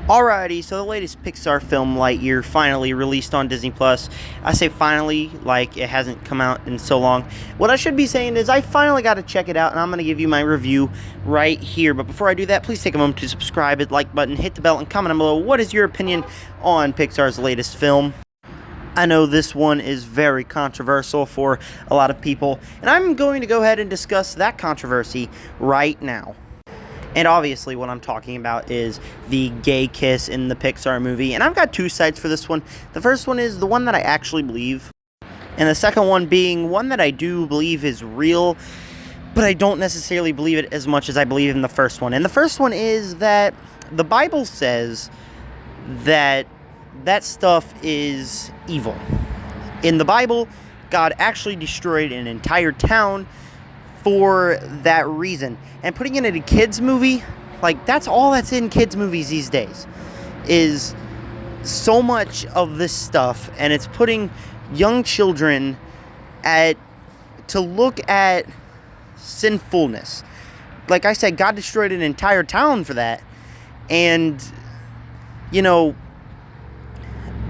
Alrighty, so the latest Pixar film, Lightyear, finally released on Disney+. I say finally, like it hasn't come out in so long. What I should be saying is I finally got to check it out, and I'm going to give you my review right here. But before I do that, please take a moment to subscribe, hit the like button, hit the bell, and comment down below what is your opinion on Pixar's latest film. I know this one is very controversial for a lot of people, and I'm going to go ahead and discuss that controversy right now. And obviously what I'm talking about is the gay kiss in the Pixar movie. And I've got two sides for this one. The first one is the one that I actually believe. And the second one being one that I do believe is real, but I don't necessarily believe it as much as I believe in the first one. And the first one is that the Bible says that that stuff is evil. In the Bible, God actually destroyed an entire town for that reason. And putting it in a kids movie, like that's all that's in kids movies these days, is so much of this stuff, and it's putting young children to look at sinfulness. Like I said, God destroyed an entire town for that. And you know,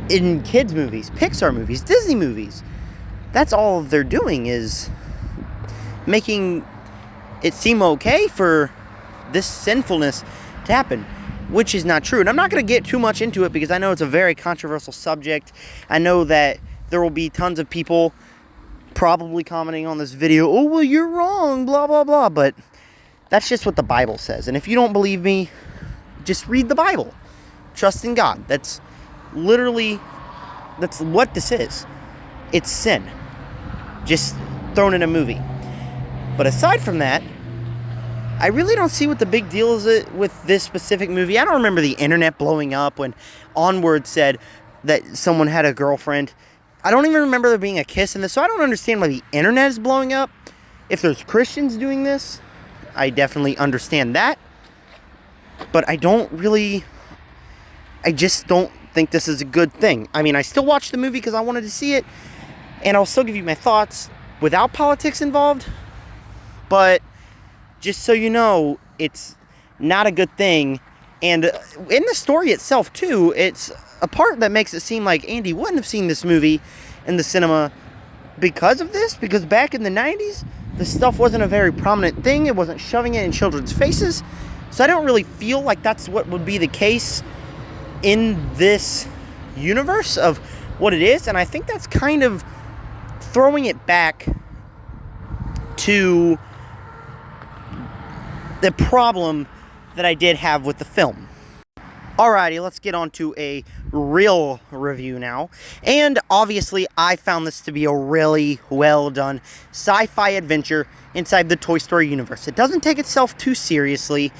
in kids movies, Pixar movies, Disney movies, that's all they're doing is making it seem okay for this sinfulness to happen, which is not true. And I'm not going to get too much into it because I know it's a very controversial subject. I know that there will be tons of people probably commenting on this video, oh, well, you're wrong, blah, blah, blah. But that's just what the Bible says. And if you don't believe me, just read the Bible. Trust in God. That's what this is. It's sin. Just thrown in a movie. But aside from that, I really don't see what the big deal is with this specific movie. I don't remember the internet blowing up when Onward said that someone had a girlfriend. I don't even remember there being a kiss in this, so I don't understand why the internet is blowing up. If there's Christians doing this, I definitely understand that. But I just don't think this is a good thing. I mean, I still watched the movie because I wanted to see it, and I'll still give you my thoughts without politics involved. But just so you know, it's not a good thing. And in the story itself, too, it's a part that makes it seem like Andy wouldn't have seen this movie in the cinema because of this. Because back in the 90s, this stuff wasn't a very prominent thing. It wasn't shoving it in children's faces. So I don't really feel like that's what would be the case in this universe of what it is. And I think that's kind of throwing it back to the problem that I did have with the film. Alrighty, let's get on to a real review now. And obviously, I found this to be a really well done sci-fi adventure inside the Toy Story universe. It doesn't take itself too seriously,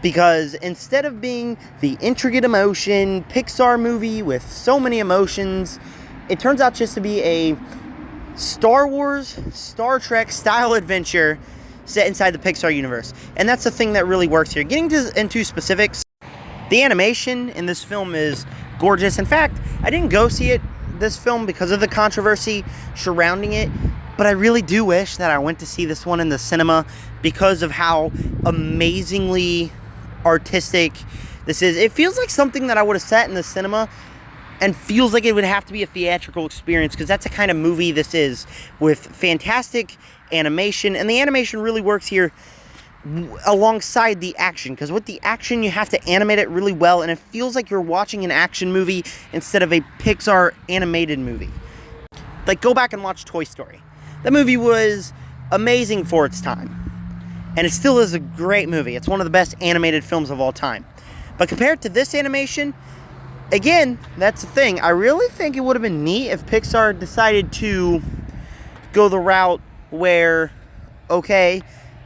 because instead of being the intricate emotion Pixar movie with so many emotions, it turns out just to be a Star Wars, Star Trek style adventure set inside the Pixar universe. And that's the thing that really works here. Getting into specifics, the animation in this film is gorgeous. In fact, I didn't go see this film because of the controversy surrounding it, but I really do wish that I went to see this one in the cinema because of how amazingly artistic this is. It feels like something that I would have sat in the cinema and feels like it would have to be a theatrical experience, because that's the kind of movie this is, with fantastic animation. And the animation really works here alongside the action, because with the action you have to animate it really well, and it feels like you're watching an action movie instead of a Pixar animated movie. Like, go back and watch Toy Story. That movie was amazing for its time, and it still is a great movie. It's one of the best animated films of all time. But compared to this animation, again, that's the thing. I really think it would have been neat if Pixar decided to go the route where, okay,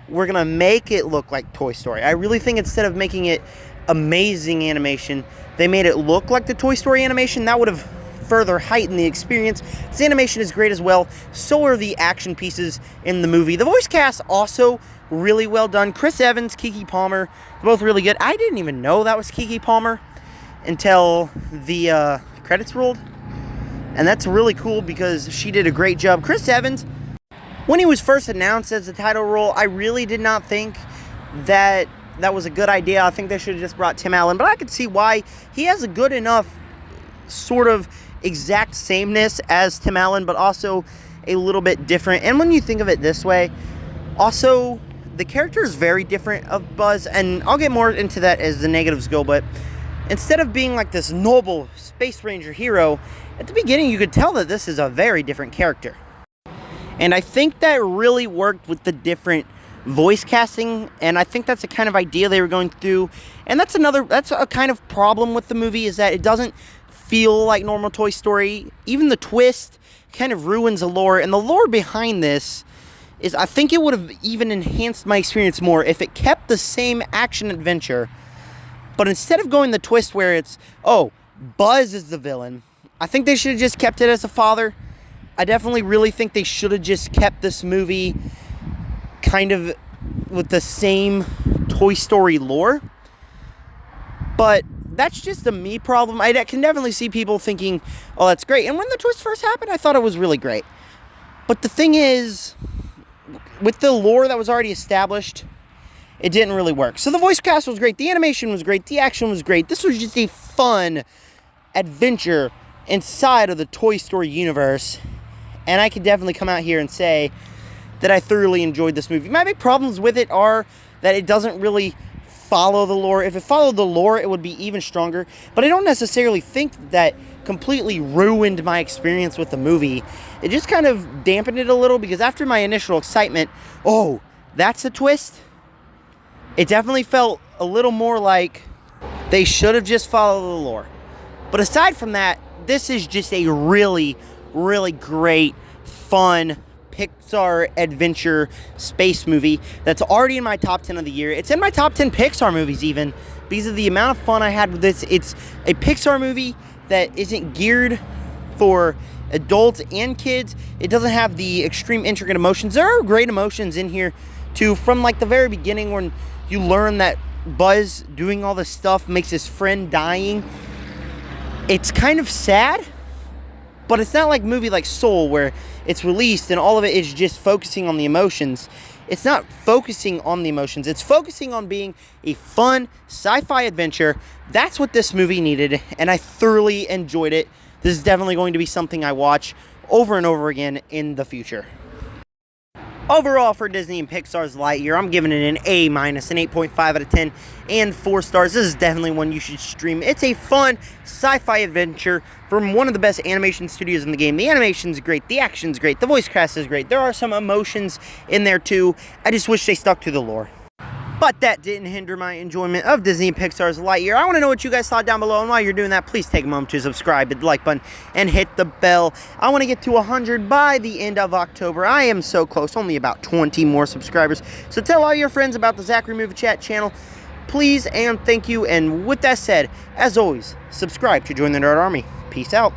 we're going to make it look like Toy Story. I really think instead of making it amazing animation, they made it look like the Toy Story animation. That would have further heightened the experience. This animation is great as well. So are the action pieces in the movie. The voice cast also really well done. Chris Evans, Keke Palmer, both really good. I didn't even know that was Keke Palmer until the credits rolled. And that's really cool because she did a great job. Chris Evans, when he was first announced as the title role, I really did not think that that was a good idea. I think they should have just brought Tim Allen, but I could see why. He has a good enough sort of exact sameness as Tim Allen, but also a little bit different. And when you think of it this way, also the character is very different of Buzz, and I'll get more into that as the negatives go, but instead of being like this noble Space Ranger hero, at the beginning you could tell that this is a very different character. And I think that really worked with the different voice casting, and I think that's the kind of idea they were going through. And that's a kind of problem with the movie, is that it doesn't feel like normal Toy Story. Even the twist kind of ruins the lore, and the lore behind this is, I think it would have even enhanced my experience more if it kept the same action adventure, but instead of going the twist where it's, oh, Buzz is the villain, I think they should have just kept it as a father. I definitely really think they should have just kept this movie kind of with the same Toy Story lore. But that's just a me problem. I can definitely see people thinking, oh, that's great. And when the twist first happened, I thought it was really great. But the thing is, with the lore that was already established, it didn't really work. So the voice cast was great. The animation was great. The action was great. This was just a fun adventure inside of the Toy Story universe. And I can definitely come out here and say that I thoroughly enjoyed this movie. My big problems with it are that it doesn't really follow the lore. If it followed the lore, it would be even stronger. But I don't necessarily think that completely ruined my experience with the movie. It just kind of dampened it a little, because after my initial excitement, oh, that's a twist, it definitely felt a little more like they should have just followed the lore. But aside from that, this is just a really, really great, fun Pixar adventure space movie that's already in my top 10 of the year. It's in my top 10 Pixar movies even, because of the amount of fun I had with this. It's a Pixar movie that isn't geared for adults and kids. It doesn't have the extreme intricate emotions. There are great emotions in here too, from like the very beginning when you learn that Buzz doing all this stuff makes his friend dying. It's kind of sad, but it's not like a movie like Soul, where it's released and all of it is just focusing on the emotions. It's not focusing on the emotions. It's focusing on being a fun sci-fi adventure. That's what this movie needed, and I thoroughly enjoyed it. This is definitely going to be something I watch over and over again in the future. Overall, for Disney and Pixar's Lightyear, I'm giving it an A-, an 8.5 out of 10, and 4 stars. This is definitely one you should stream. It's a fun sci-fi adventure from one of the best animation studios in the game. The animation's great, the action's great, the voice cast is great. There are some emotions in there too. I just wish they stuck to the lore. But that didn't hinder my enjoyment of Disney and Pixar's Lightyear. I want to know what you guys thought down below, and while you're doing that, please take a moment to subscribe, hit the like button, and hit the bell. I want to get to 100 by the end of October. I am so close, only about 20 more subscribers. So tell all your friends about the Zachary Movie Chat channel, please and thank you. And with that said, as always, subscribe to join the Nerd Army. Peace out.